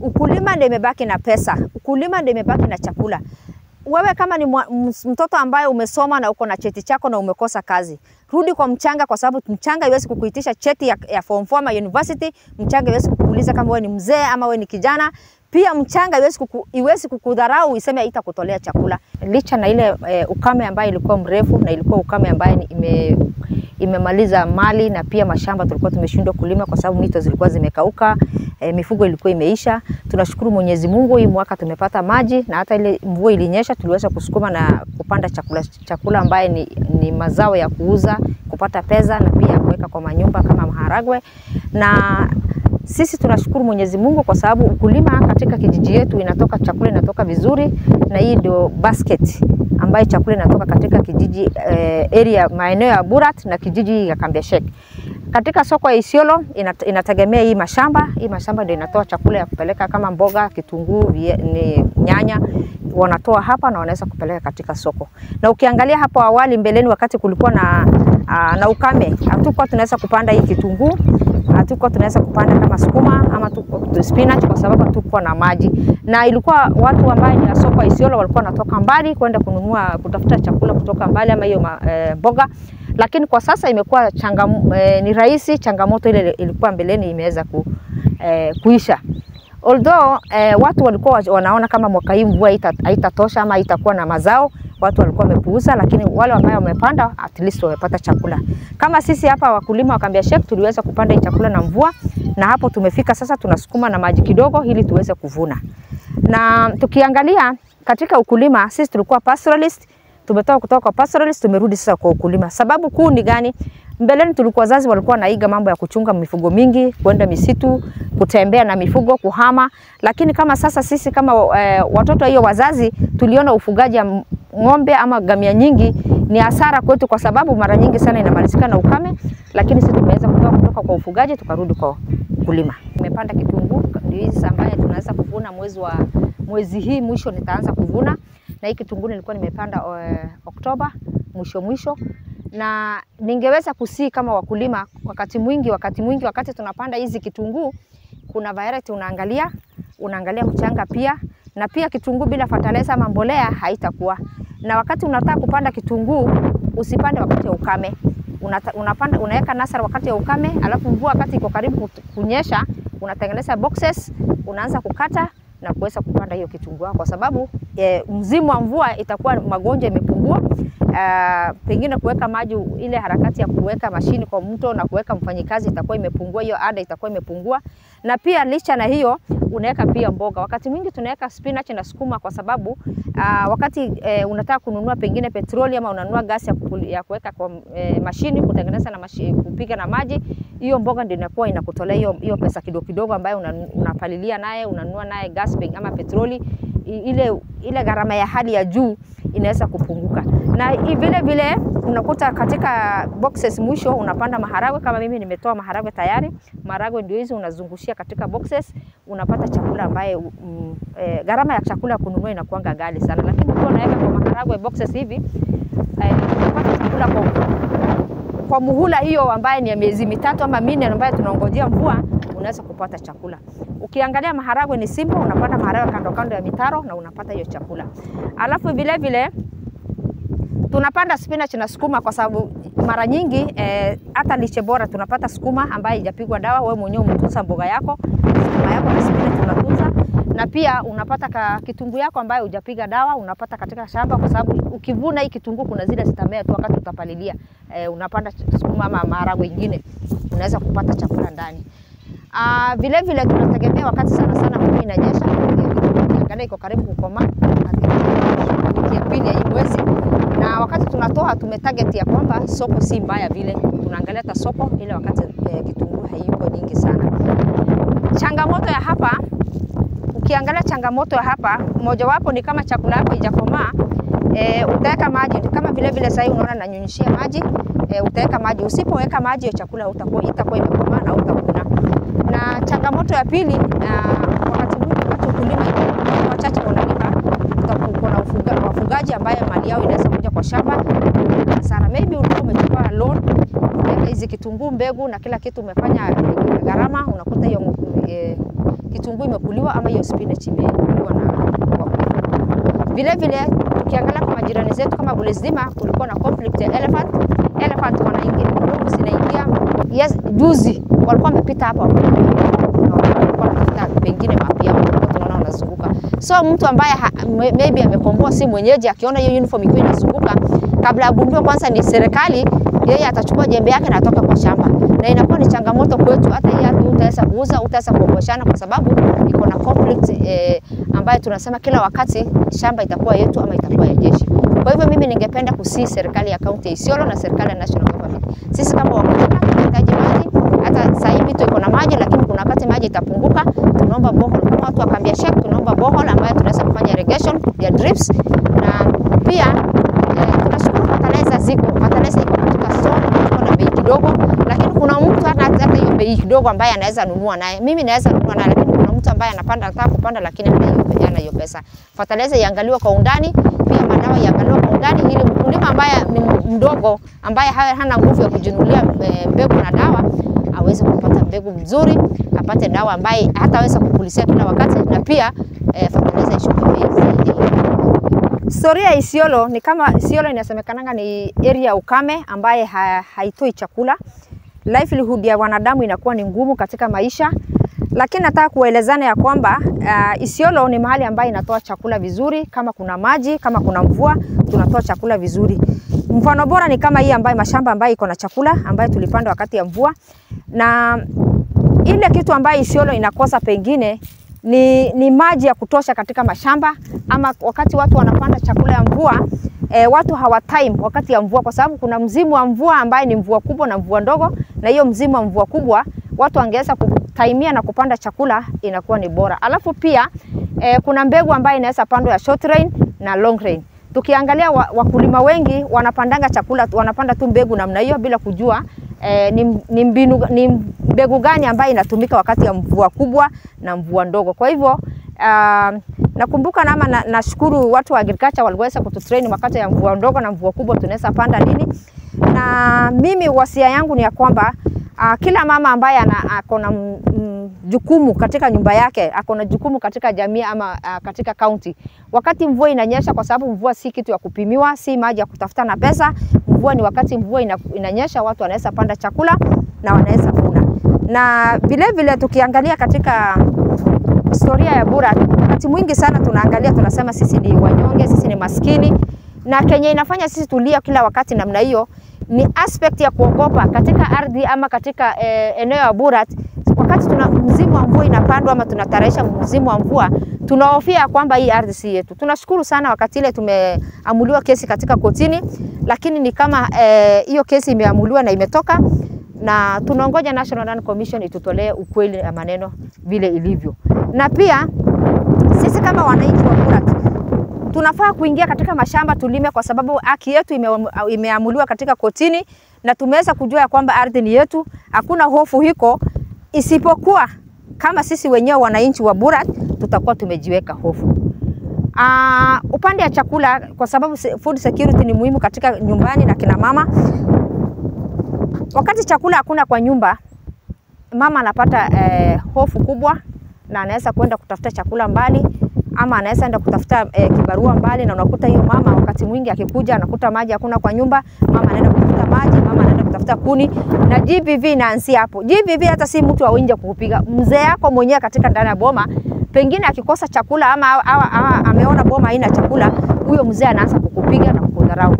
Ukulima ndio imebaki na pesa. Ukulima ndio imebaki na chakula. Wewe kama ni mtoto ambaye umesoma na uko na cheti chako na umekosa kazi, rudi kwa mchanga, kwa sababu mchanga haiwezi kukuitisha cheti ya form 4 ama university. Mchanga haiwezi kukuuliza kama wewe ni mzee ama wewe ni kijana. Pia mchanga haiwezi kukudharau iseme haitakutolea chakula. Licha na ile ukame ambayo ilikuwa mrefu na ilikuwa ukame ambayo imemaliza mali na pia mashamba tulikuwa tumeshindwa kulima kwa sababu mito zilikuwa zimekauka, mifugo ilikuwa imeisha. Tunashukuru Mwenyezi Mungu, hii mwaka tumepata maji na hata ile mvua ilinyesha tuliweza kusukuma na kupanda chakula ambaye ni mazao ya kuuza, kupata pesa na pia kuweka kwa manyumba kama maharagwe. Na sisi tunashukuru Mwenyezi Mungu kwa sababu ukulima katika kijiji yetu chakula inatoka vizuri, na hii ndio basket ambayo chakula inatoka katika kijiji area maeneo ya Burat na kijiji ya Kambiashek. Katika soko ya Isiolo inategemea hii mashamba. Hii mashamba ndio inatoa chakula ya kupeleka kama mboga, kitunguu, nyanya, wanatoa hapa na wanaweza kupeleka katika soko. Na ukiangalia hapo awali mbeleni wakati kulikuwa na ukame, hatukuwa tunaweza kupanda hii kitunguu, hatukuwa tunaweza kupanda kama sukuma ama spinach kwa sababu hatukuwa na maji. Na ilikuwa watu ambao ni soko ya Isiolo walikuwa wanatoka mbali kwenda kutafuta chakula kutoka mbali ama hiyo mboga. Lakini kwa sasa imekuwa ni rahisi, changamoto ile ilikuwa mbeleni imeweza kuisha. Although watu walikuwa wanaona kama mwaka hii mvua haitatosha ama haitakuwa na mazao, watu walikuwa wamepuuza, lakini wale ambao wamepanda at least wamepata chakula. Kama sisi hapa wakulima wa Kambiashek tuliweza kupanda hii chakula na mvua, na hapo tumefika sasa tunasukuma na maji kidogo ili tuweze kuvuna. Na tukiangalia katika ukulima sisi tulikuwa pastoralist, tumetoka kutoka kwa pastoralist tumerudi sasa kwa ukulima. Sababu kuu ni gani? Mbeleni tulikuwa wazazi walikuwa naiga mambo ya kuchunga mifugo mingi, kwenda misitu, kutembea na mifugo, kuhama. Lakini kama sasa sisi kama watoto hiyo wazazi tuliona ufugaji ya ng'ombe ama gamia nyingi ni hasara kwetu kwa sababu mara nyingi sana inamalizika na ukame, lakini sisi tumeweza kutoka kwa ufugaji tukarudi kwa kulima. Nimepanda kitunguu ndio hizi ambaye tunaweza kuvuna mwezi hii mwisho nitaanza kuvuna, na hii kitunguu nilikuwa nimepanda Oktoba mwisho. Na ningeweza kusii kama wakulima wakati mwingi wakati tunapanda hizi kitunguu kuna variety unaangalia mchanga pia, na pia kitunguu bila fertilizer ama mbolea haitakuwa. Na wakati unataka kupanda kitunguu usipande wakati wa ukame. Unaweka nasari wakati wa ukame, alafu mvua wakati iko karibu kunyesha unatengeneza boxes, unaanza kukata na kuweza kupanda hiyo kitunguu kwa sababu msimu wa mvua itakuwa magonjwa imepungua. Pengine kuweka maji, ile harakati ya kuweka mashini kwa mto na kuweka mfanyikazi itakuwa imepungua, hiyo ada itakuwa imepungua. Na pia licha na hiyo unaweka pia mboga. Wakati mwingi tunaweka spinach na sukuma kwa sababu wakati unataka kununua pengine petroli ama unanunua gasi ya kuweka kwa mashini kutengeneza na kupika na maji, hiyo mboga ndio inakuwa inakutolea hiyo pesa kidogo ambayo unapalilia naye, unanunua naye gas ama petroli, ile gharama ya hali ya juu inaweza kupunguka. Na vile unakuta katika boxes mwisho unapanda maharagwe. Kama mimi nimetoa maharagwe tayari, maharagwe ndio hizo unazungushia katika boxes, unapata chakula ambaye gharama ya chakula kununua inakuanga ghali sana, lakini ukiwa unaweka kwa maharagwe boxes hivi unapata chakula kwa muhula hiyo ambaye ni ya miezi 3 ama 4 ambaye tunaongojea mvua, unaweza kupata chakula. Ukiangalia maharagwe ni simple, unapata maharagwe kando ya mitaro na unapata hiyo chakula. Alafu vile tunapanda spinach na sukuma kwa sababu mara nyingi hata lishe bora tunapata sukuma ambaye haijapigwa dawa, wewe mwenyewe umetunza mboga yako, sukuma yako na spinach unatunza, na pia unapata kitunguu yako ambaye hujapiga dawa unapata katika shamba, kwa sababu ukivuna hii kitunguu kuna zile zitamea tu wakati utapalilia. Unapanda sukuma ama maharagwe nyingine unaweza kupata chakula ndani. Vile tunategemea wakati sana mvua inanyesha, ukiangalia iko karibu kukomaa wiki ya pili ya hii mwezi, na wakati tunatoa tumetarget ya kwamba soko si mbaya vile, tunaangalia hata soko ile wakati kitunguu haiko nyingi sana. Changamoto ya hapa, ukiangalia changamoto ya hapa moja wapo ni kama chakula yako haijakomaa, utaweka maji kama vile sasa unaona nanyunyishia maji, utaweka maji. Usipoweka maji hiyo chakula itakuwa imekomaa na utavuna. Na changamoto ya pili, wakati ukulima wachache wanalima, kuna wafugaji ambaye mali yao inaweza kuja kwa shamba hasara. Maybe ulikuwa umechukua loan, hizi kitunguu mbegu na kila kitu umefanya gharama, unakuta hiyo kitunguu imekuliwa ama hiyo spinach imekuliwa na wakulima. Vile vile tukiangalia kwa majirani zetu kama Bulesdima, kulikuwa na conflict ya elephant wanaingia, ndovu zinaingia. Yes, juzi walikuwa wamepita hapa walikuwa wanatafuta pengine mapia tunaona wanazunguka. So mtu ambaye maybe amekomboa si mwenyeji, akiona hiyo uniform ikiwa inazunguka, kabla agundue kwanza ni serikali, yeye atachukua jembe yake na atoka kwa shamba. Na inakuwa ni changamoto kwetu, hata yeye utaweza kuuza, utaweza kuokoshana kwa sababu iko na conflict ambayo tunasema kila wakati shamba itakuwa yetu ama itakuwa ya jeshi. Kwa hivyo mimi ningependa kusii serikali ya kaunti ya Isiolo na serikali ya national government. Sisi kama wakulima tunahitaji maji, hata sasa hivi iko na maji lakini kuna wakati maji itapunguka, tunaomba borehole. Kama watu wakambia shek, tunaomba borehole ambayo tunaweza kufanya irrigation ya drips. Na pia tunashukuru fertilizer iko katika store, iko na bei kidogo, lakini kuna mtu hata hiyo bei kidogo ambaye anaweza nunua naye. Mimi naweza nunua naye, lakini kuna mtu ambaye anataka kupanda lakini hana hiyo pesa. Fertilizer iangaliwe kwa undani, pia madawa iangaliwe kwa undani, ili mkulima ambaye ni mdogo ambaye hana nguvu ya kujinunulia mbegu na dawa aweze kupata mbegu nzuri, apate dawa ambaye hataweza kupulizia kila wakati, na pia fertilizer ishuke bei zaidi. Historia ya Isiolo ni kama Isiolo inasemekana ni area ukame ambaye haitoi chakula. Livelihood ya wanadamu inakuwa ni ngumu katika maisha. Lakini nataka kuelezana ya kwamba Isiolo ni mahali ambaye inatoa chakula vizuri. Kama kuna maji, kama kuna mvua, tunatoa chakula vizuri. Mfano bora ni kama hii ambaye mashamba ambaye iko na chakula ambaye tulipanda wakati ya mvua. Na ile kitu ambaye Isiolo inakosa pengine ni maji ya kutosha katika mashamba, ama wakati watu wanapanda chakula ya mvua, watu hawatime wakati ya mvua, kwa sababu kuna mzimu wa mvua ambaye ni mvua kubwa na mvua ndogo, na hiyo mzimu wa mvua kubwa watu wangeweza kutaimia na kupanda chakula inakuwa ni bora. Alafu pia kuna mbegu ambaye inaweza pandwa ya short rain na long rain. Tukiangalia wakulima wengi wanapandanga chakula, wanapanda tu mbegu namna hiyo bila kujua ni mbegu gani ambayo inatumika wakati ya mvua kubwa na mvua ndogo. Kwa hivyo nakumbuka nashukuru watu wa agriculture waliweza kututrain wakati ya mvua ndogo na mvua kubwa tunaweza panda nini. Na mimi wasia yangu ni ya kwamba kila mama ambaye akona jukumu katika nyumba yake, akona jukumu katika jamii ama katika county, wakati mvua inanyesha, kwa sababu mvua si kitu ya kupimiwa, si maji ya kutafuta na pesa. Mvua ni wakati mvua inanyesha, watu wanaweza panda chakula na wanaweza vuna. Na vile vile tukiangalia katika historia ya Borat, wakati mwingi sana tunaangalia tunasema sisi ni wanyonge, sisi ni maskini, na Kenya inafanya sisi tulia kila wakati namna hiyo ni aspect ya kuogopa katika ardhi ama katika eneo ya Borat. Wakati tuna mzimu wa mvua inapandwa ama tunatayarisha mzimu wa mvua, tunahofia kwamba hii ardhi si yetu. Tunashukuru sana wakati ile tumeamuliwa kesi katika kotini, lakini ni kama hiyo kesi imeamuliwa na imetoka, na tunaongoja National Land Commission itutolee ukweli na maneno vile ilivyo. Na pia sisi kama wananchi wa Borat tunafaa kuingia katika mashamba tulime, kwa sababu haki yetu imeamuliwa katika kotini na tumeweza kujua ya kwamba ardhi ni yetu. Hakuna hofu hiko, isipokuwa kama sisi wenyewe wananchi wa Borat tutakuwa tumejiweka hofu. Upande ya chakula, kwa sababu food security ni muhimu katika nyumbani na kina mama. Wakati chakula hakuna kwa nyumba, mama anapata hofu kubwa na anaweza kwenda kutafuta chakula mbali, ama anaweza enda kutafuta kibarua mbali, na unakuta hiyo mama wakati mwingi akikuja anakuta maji hakuna kwa nyumba, mama anaenda kutafuta maji, mama anaenda kutafuta kuni, na GBV inaanzia hapo. GBV hata si mtu wa nje kukupiga, mzee yako mwenyewe katika ndani ya boma, pengine akikosa chakula ama ameona boma haina chakula, huyo mzee anaanza kukupiga na kukudharau.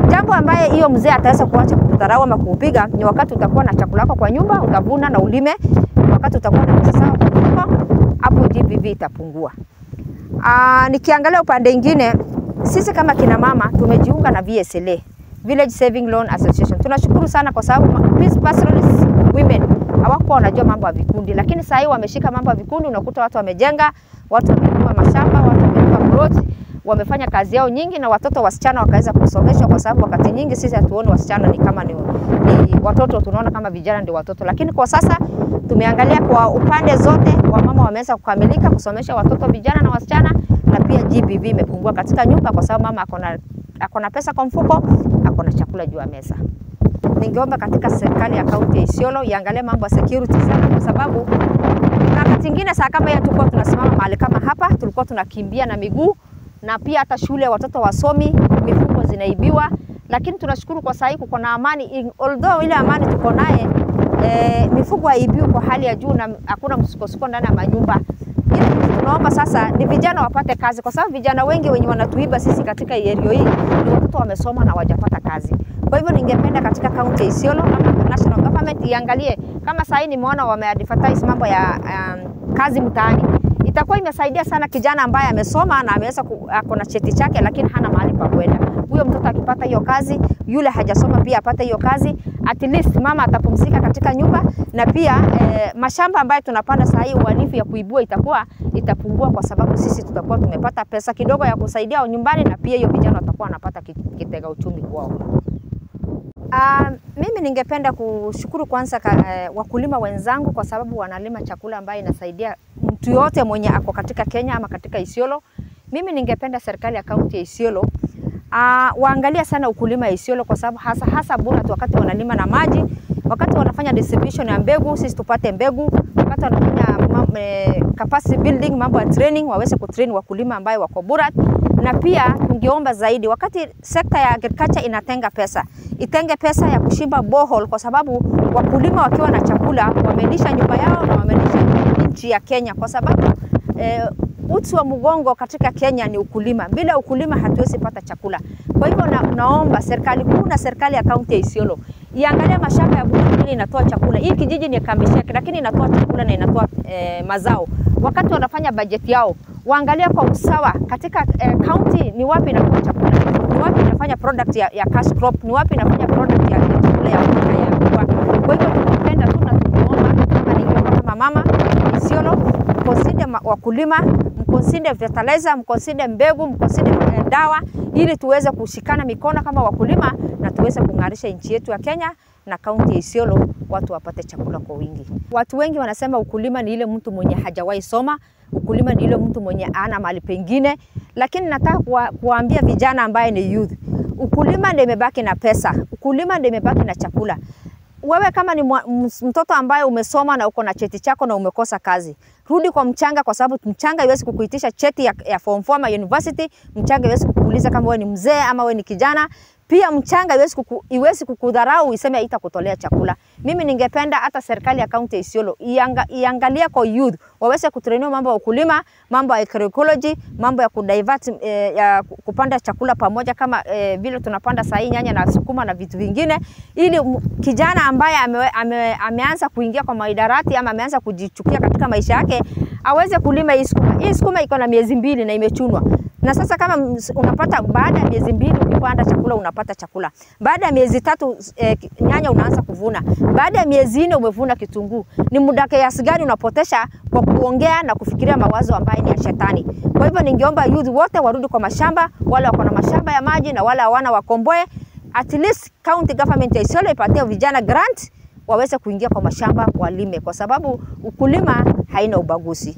Jambo ambaye hiyo mzee ataweza kuacha kukudharau ama kukupiga ni wakati utakuwa na chakula yako kwa nyumba, utavuna na ulime. Wakati utakuwa na pesa zako kwa nyumba, hapo GBV itapungua. Nikiangalia upande mwingine, sisi kama kina mama tumejiunga na VSLA, Village Saving Loan Association. Tunashukuru sana kwa sababu Peace Pastoralist Women hawakuwa wanajua mambo ya vikundi, lakini sasa hivi wameshika mambo ya vikundi. Unakuta watu wamejenga, watu wamenunua mashamba, watu wamenunua plot, wamefanya kazi yao nyingi, na watoto wasichana wakaweza kusomeshwa, kwa sababu wakati nyingi sisi hatuoni wasichana ni kama ni watoto, tunaona kama vijana ndio watoto. Lakini kwa sasa tumeangalia kwa upande zote, wamama wameweza kukamilika kusomesha watoto vijana na wasichana, na pia GBV imepungua katika nyumba, kwa sababu mama akona pesa kwa mfuko, akona chakula juu ya meza. Ningeomba katika serikali ya kaunti ya Isiolo iangalie mambo ya security sana, kwa sababu wakati mwingine saa kama hiyo tulikuwa tunasimama mahali kama hapa, tulikuwa tunakimbia na miguu, na pia hata shule watoto wasomi, mifugo zinaibiwa. Lakini tunashukuru kwa sasa kuko na amani, although ile amani tuko naye, mifugo haibiwi kwa hali ya juu na hakuna msukosuko ndani ya manyumba. Tunaomba sasa ni vijana wapate kazi, kwa sababu vijana wengi wenye wanatuiba sisi katika area hii ni watoto wamesoma na wajapata kazi. Kwa hivyo ningependa katika kaunti ya Isiolo ama national government iangalie, kama sasa nimeona wameadvertise mambo ya kazi mtaani. Itakuwa imesaidia sana kijana ambaye amesoma na ameweza ako na cheti chake lakini hana mahali pa kwenda. Huyo mtoto akipata hiyo kazi, yule hajasoma pia apate hiyo kazi, at least mama atapumzika katika nyumba, na pia mashamba ambayo tunapanda sasa hii uhalifu ya kuibua itapungua, kwa sababu sisi tutakuwa tumepata pesa kidogo ya kusaidia nyumbani, na pia hiyo vijana watakuwa wanapata kitega uchumi kwao. Mimi ningependa kushukuru kwanza wakulima wenzangu, kwa sababu wanalima chakula ambayo inasaidia mtu yote mwenye ako katika Kenya ama katika Isiolo. Mimi ningependa serikali ya kaunti ya Isiolo waangalia sana ukulima ya Isiolo, kwa sababu hasa Borat wakati wanalima na maji, wakati wanafanya distribution ya mbegu sisi tupate mbegu, wakati wanafanya capacity building, mambo ya training, waweze kutrain wakulima ambayo wako Borat. Na pia tungeomba zaidi wakati sekta ya agriculture inatenga pesa, itenge pesa ya kushimba borehole, kwa sababu wakulima wakiwa na chakula wamelisha nyumba yao na wamelisha nchi ya Kenya, kwa sababu uti wa mgongo katika Kenya ni ukulima. Bila ukulima hatuwezi pata chakula. Kwa hivyo naomba serikali kuu na serikali ya kaunti ya Isiolo iangalie mashamba ya Borat inatoa chakula. Hii kijiji ni kambi yake, lakini inatoa chakula na inatoa mazao. Wakati wanafanya bajeti yao waangalia kwa usawa katika county, ni wapi inatoa chakula, ni wapi inafanya product ya cash crop, ni wapi inafanya product ya chakula ya mvua. Kwa hivyo tunapenda tu na tunaomba kama mama Isiolo, mconsider wakulima, mconsider fertilizer, mconsider mbegu, mconsider dawa, ili tuweze kushikana mikono kama wakulima na tuweze kung'arisha nchi yetu ya Kenya na kaunti ya Isiolo, watu wapate chakula kwa wingi. Watu wengi wanasema ukulima ni ile mtu mwenye hajawahi soma, ukulima ni ile mtu mwenye ana mahali pengine, lakini nataka kuambia vijana ambaye ni youth, ukulima ndio imebaki na pesa, ukulima ndio imebaki na chakula. Wewe kama ni mtoto ambaye umesoma na uko na cheti chako na umekosa kazi, rudi kwa mchanga, kwa sababu mchanga haiwezi kukuitisha cheti ya form 4 ama university. Mchanga haiwezi kukuuliza kama wewe ni mzee ama wewe ni kijana. Pia mchanga haiwezi kukudharau iseme itakutolea chakula. Mimi ningependa hata serikali ya kaunti ya Isiolo iangalia kwa youth, waweze kutrainiwa mambo ya ukulima, mambo ya agroecology, mambo ya kudivert ya kupanda chakula pamoja, kama vile tunapanda sahi nyanya na sukuma na vitu vingine, ili kijana ambaye ameanza kuingia kwa maidarati ama ameanza kujichukia katika maisha yake aweze kulima hii sukuma. Hii sukuma iko na miezi 2 na imechunwa. Na sasa kama unapata baada ya miezi 2 ukipanda chakula unapata chakula. Baada ya miezi 3 nyanya unaanza kuvuna. Baada ya miezi 4 umevuna kitunguu. Ni muda kiasi gani unapotesha kwa kuongea na kufikiria mawazo ambayo ni ya shetani. Kwa hivyo ningeomba youth wote warudi kwa mashamba, wale wako na mashamba ya maji na wale hawana wakomboe. At least county government ya Isiolo ipatie vijana grant waweze kuingia kwa mashamba walime, kwa sababu ukulima haina ubaguzi.